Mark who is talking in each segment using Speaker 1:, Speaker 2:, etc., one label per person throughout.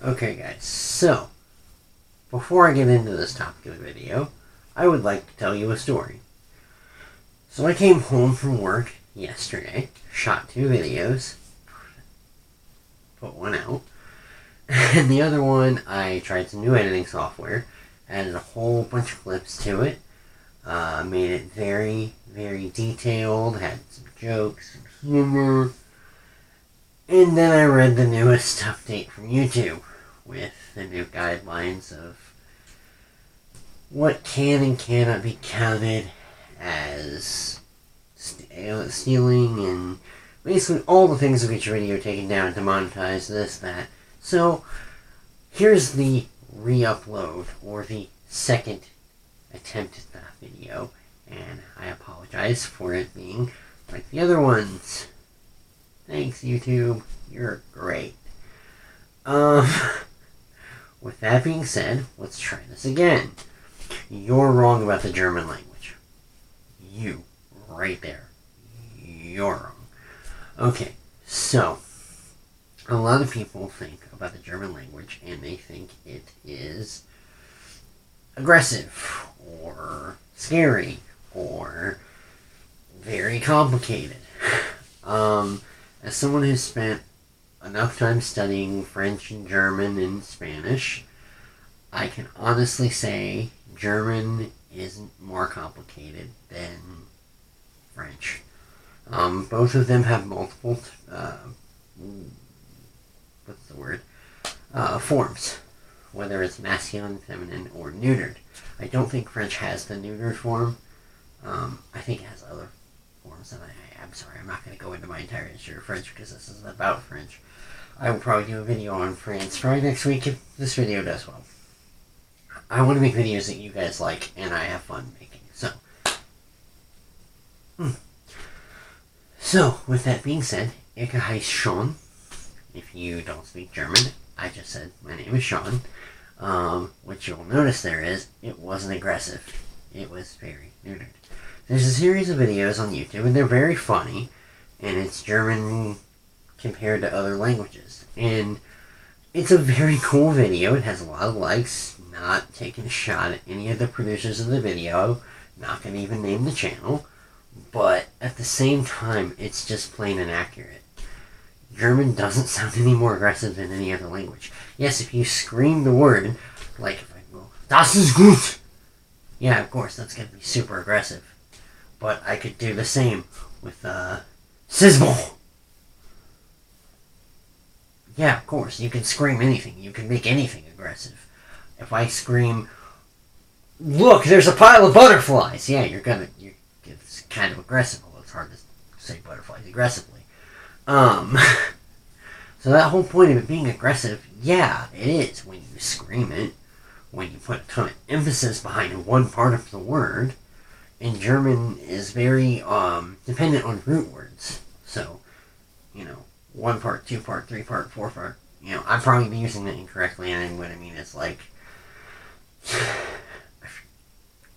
Speaker 1: Okay, guys, so before I get into this topic of the video, I would like to tell you a story. So I came home from work yesterday, shot 2 videos, put one out, and the other one I tried some new editing software, added a whole bunch of clips to it, made it very, very detailed, had some jokes, some humor, and then I read the newest update from YouTube with the new guidelines of what can and cannot be counted as stealing, and basically all the things that get your video taken down to monetize this, that. So, here's the re-upload, or the second attempt at that video, and I apologize for it being like the other ones. Thanks, YouTube. You're great. With that being said, let's try this again. You're wrong about the German language. You. Right there. You're wrong. Okay, so, a lot of people think about the German language, and they think it is aggressive, or scary, or very complicated. As someone who's spent enough time studying French and German and Spanish, I can honestly say German isn't more complicated than French. Both of them have multiple, forms, whether it's masculine, feminine, or neutered. I don't think French has the neutered form. I think it has other forms, and I'm sorry, I'm not going to go into my entire history of French because this isn't about French. I will probably do a video on France probably next week if this video does well. I want to make videos that you guys like and I have fun making. So, with that being said, ich heiße Sean. If you don't speak German, I just said my name is Sean. What you'll notice there is, it wasn't aggressive. It was very neutered. There's a series of videos on YouTube, and they're very funny, and it's German compared to other languages. And it's a very cool video. It has a lot of likes. Not taking a shot at any of the producers of the video. Not going to even name the channel. But at the same time, it's just plain inaccurate. German doesn't sound any more aggressive than any other language. Yes, if you scream the word, like if I go, Das ist gut! Yeah, of course, that's going to be super aggressive. But I could do the same with, C'est bon! Yeah, of course, you can scream anything. You can make anything aggressive. If I scream, look, there's a pile of butterflies! Yeah, it's kind of aggressive, although it's hard to say butterflies aggressively. So that whole point of it being aggressive, yeah, it is when you scream it, when you put a ton of emphasis behind one part of the word, and German is very, dependent on root words. So, 1 part, 2 part, 3 part, 4 part, I'm probably using that incorrectly, and what I mean is like,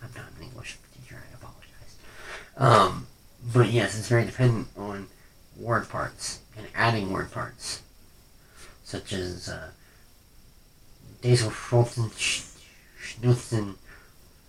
Speaker 1: I'm not an English teacher, I apologize. But yes, it's very dependent on word parts, and adding word parts, such as, Schnutzen,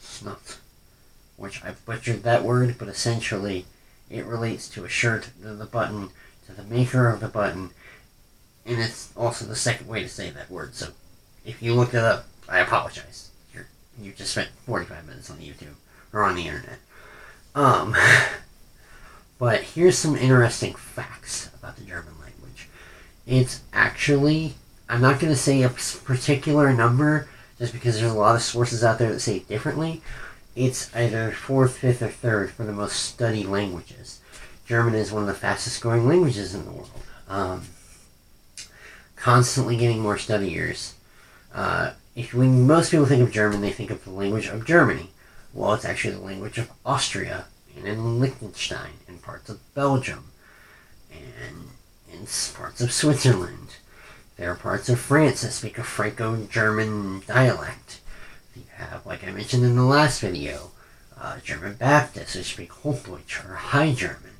Speaker 1: Schnutz, which I butchered that word, but essentially, it relates to a shirt, to the button, to the maker of the button, and it's also the second way to say that word, so if you look it up, I apologize. You just spent 45 minutes on YouTube, or on the internet. But here's some interesting facts about the German language. It's actually, I'm not going to say a particular number, just because there's a lot of sources out there that say it differently. It's either 4th, 5th, or 3rd for the most studied languages. German is one of the fastest growing languages in the world. Constantly getting more studiers. When most people think of German, they think of the language of Germany. Well, it's actually the language of Austria, and in Liechtenstein, and parts of Belgium, and in parts of Switzerland. There are parts of France that speak a Franco-German dialect. You have, like I mentioned in the last video, German Baptists who speak Hochdeutsch or High German.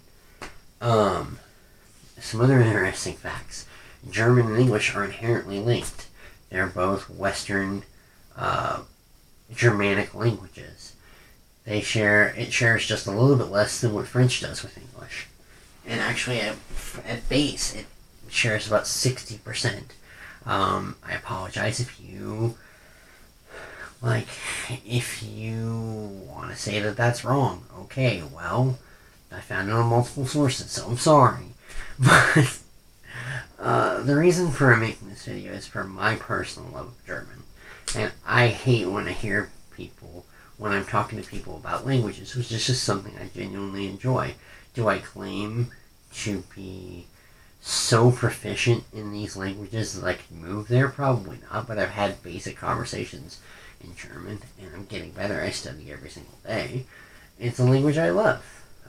Speaker 1: Some other interesting facts. German and English are inherently linked. They're both Western Germanic languages. It shares just a little bit less than what French does with English. And actually, at base, it shares about 60%. I apologize if you want to say that that's wrong. Okay, well, I found it on multiple sources, so I'm sorry. But the reason for making this video is for my personal love of German. And I hate when I hear people, when I'm talking to people about languages, which is just something I genuinely enjoy. Do I claim to be so proficient in these languages that I can move there? Probably not, but I've had basic conversations in German, and I'm getting better. I study every single day. It's a language I love.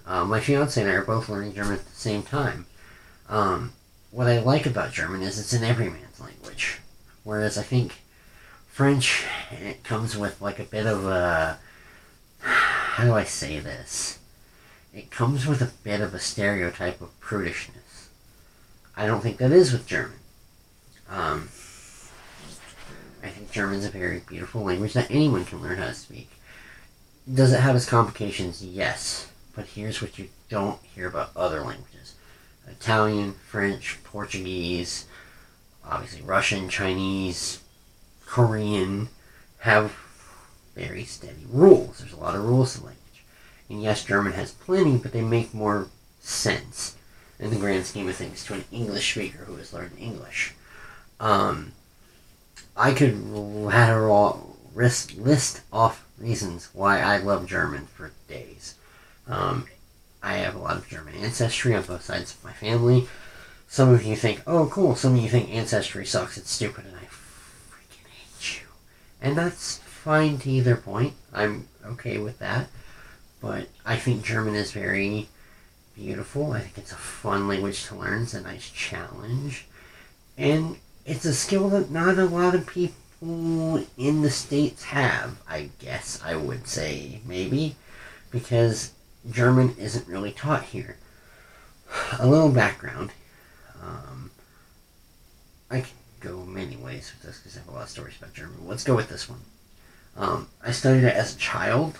Speaker 1: My fiance and I are both learning German at the same time. What I like about German is it's an everyman's language, whereas I think French, it comes with like a bit of a, how do I say this? It comes with a bit of a stereotype of prudishness. I don't think that is with German. I think German's a very beautiful language that anyone can learn how to speak. Does it have its complications? Yes. But here's what you don't hear about other languages. Italian, French, Portuguese, obviously Russian, Chinese, Korean have very steady rules. There's a lot of rules to the language. And yes, German has plenty, but they make more sense in the grand scheme of things to an English speaker who has learned English. I could list off reasons why I love German for days. I have a lot of German ancestry on both sides of my family. Some of you think, oh cool, some of you think ancestry sucks, it's stupid, and I freaking hate you. And that's fine to either point. I'm okay with that. But I think German is very beautiful. I think it's a fun language to learn. It's a nice challenge. And it's a skill that not a lot of people in the States have, I guess I would say, maybe. Because German isn't really taught here. A little background. I could go many ways with this because I have a lot of stories about German. Let's go with this one. I studied it as a child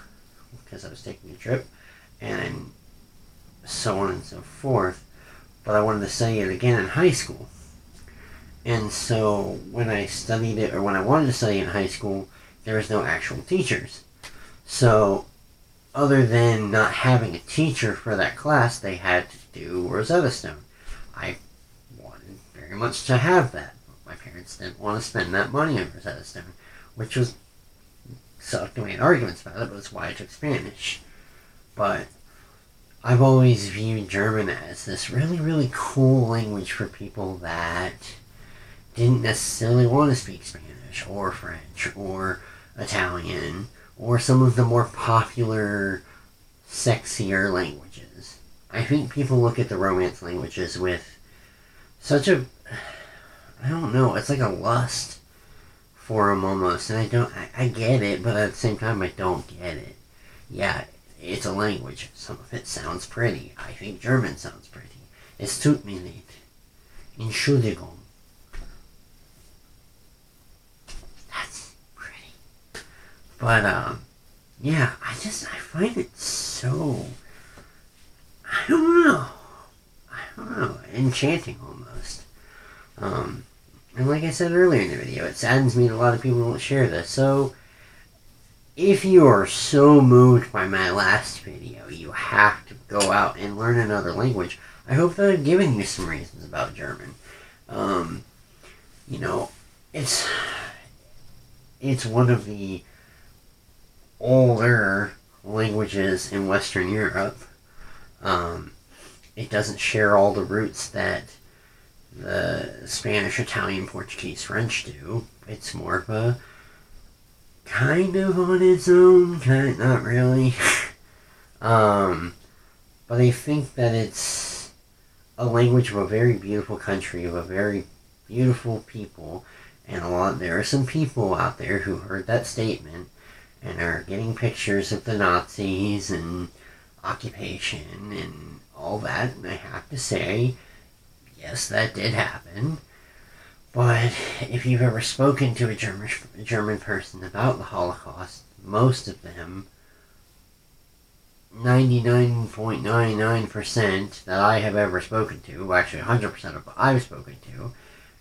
Speaker 1: because I was taking a trip, and so on and so forth. But I wanted to study it again in high school. And so when I studied it, or when I wanted to study in high school, there was no actual teachers. So other than not having a teacher for that class, they had to do Rosetta Stone. I wanted very much to have that. My parents didn't want to spend that money on Rosetta Stone, which was sucked. We had arguments about it, but it's why I took Spanish. But I've always viewed German as this really, really cool language for people that didn't necessarily want to speak Spanish or French or Italian or some of the more popular, sexier languages. I think people look at the Romance languages with such a, I don't know, it's like a lust for them almost, and I get it, but at the same time I don't get it. Yeah, it's a language. Some of it sounds pretty. I think German sounds pretty. Es tut mir leid. Entschuldigung. That's pretty. But, yeah, I find it so, I don't know, enchanting almost. And like I said earlier in the video, it saddens me that a lot of people don't share this. So, if you are so moved by my last video, you have to go out and learn another language. I hope that I've given you some reasons about German. You know, it's one of the older languages in Western Europe. It doesn't share all the roots that the Spanish, Italian, Portuguese, French do. It's more of a kind of on its own, not really. But I think that it's a language of a very beautiful country, of a very beautiful people, and there are some people out there who heard that statement and are getting pictures of the Nazis and occupation and all that, and I have to say, yes, that did happen. But if you've ever spoken to a German person about the Holocaust, most of them, 99.99% that I have ever spoken to, actually 100% of I've spoken to,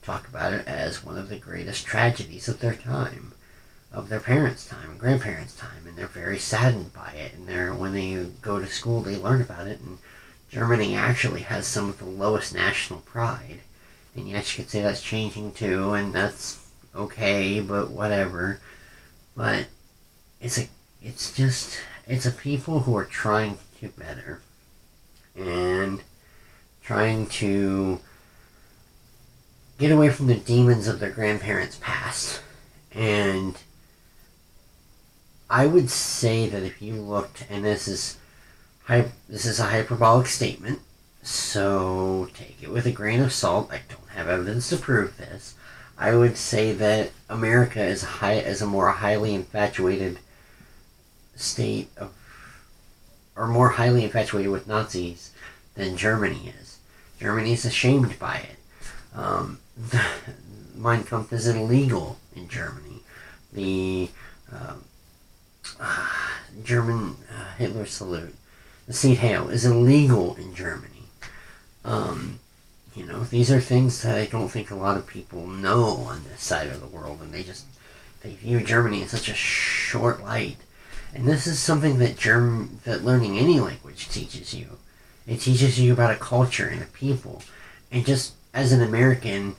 Speaker 1: talk about it as one of the greatest tragedies of their time, of their parents' time and grandparents' time, and they're very saddened by it. And when they go to school, they learn about it. And Germany actually has some of the lowest national pride, and yes, you could say that's changing too, and that's okay, but whatever. But it's a people who are trying to do better and trying to get away from the demons of their grandparents' past. And I would say that if you looked, and this is a hyperbolic statement, so take it with a grain of salt. I don't have evidence to prove this. I would say that America is a more highly infatuated state of, or more highly infatuated with Nazis than Germany is. Germany is ashamed by it. Mein Kampf is illegal in Germany. The German Hitler salute, the Sieg Heil, is illegal in Germany. These are things that I don't think a lot of people know on this side of the world, and they view Germany in such a short light. And this is something that learning any language teaches you. It teaches you about a culture and a people. And just as an American,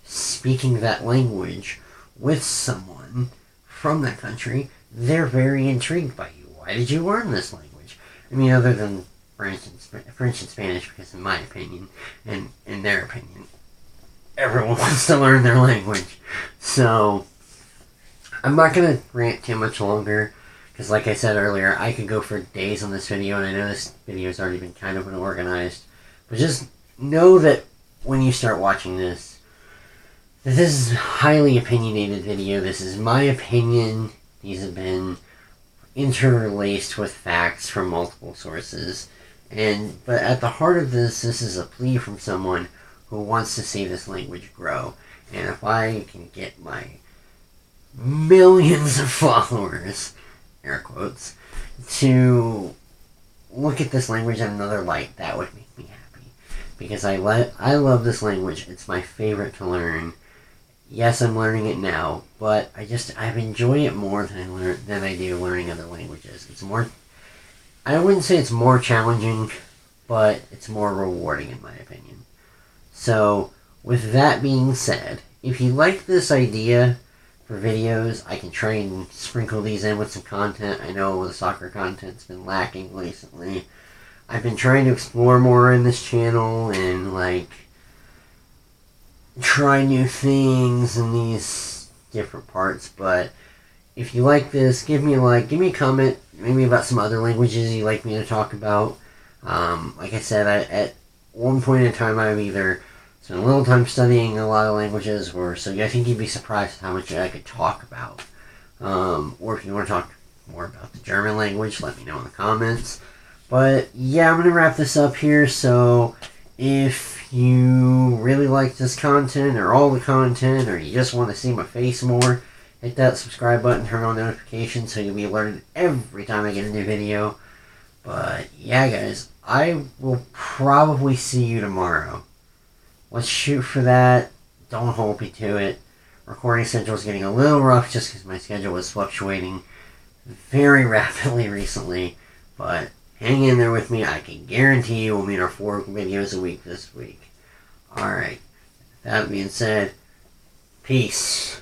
Speaker 1: speaking that language with someone from that country, they're very intrigued by you. Why did you learn this language? I mean, other than French and Spanish, because in my opinion, and in their opinion, everyone wants to learn their language. So, I'm not going to rant too much longer, because like I said earlier, I could go for days on this video, and I know this video has already been kind of unorganized, but just know that when you start watching this, that this is a highly opinionated video. This is my opinion. These have been interlaced with facts from multiple sources. But at the heart of this is a plea from someone who wants to see this language grow. And if I can get my millions of followers, air quotes, to look at this language in another light, that would make me happy. Because I love this language. It's my favorite to learn. Yes, I'm learning it now, but I enjoy it more than I do learning other languages. It's more, I wouldn't say it's more challenging, but it's more rewarding in my opinion. So, with that being said, if you like this idea for videos, I can try and sprinkle these in with some content. I know the soccer content's been lacking recently. I've been trying to explore more in this channel and, try new things in these different parts, but if you like this, give me a like, give me a comment, maybe about some other languages you'd like me to talk about. Like I said, at one point in time, I've either spent a little time studying a lot of languages, I think you'd be surprised how much I could talk about. Or if you want to talk more about the German language, let me know in the comments. But yeah, I'm going to wrap this up here, so if you really like this content, or all the content, or you just want to see my face more, hit that subscribe button, turn on notifications so you'll be alerted every time I get a new video. But yeah, guys, I will probably see you tomorrow. Let's shoot for that. Don't hold me to it. Recording schedule is getting a little rough just because my schedule was fluctuating very rapidly recently. But hang in there with me. I can guarantee you we'll meet our 4 videos a week this week. Alright. That being said, peace.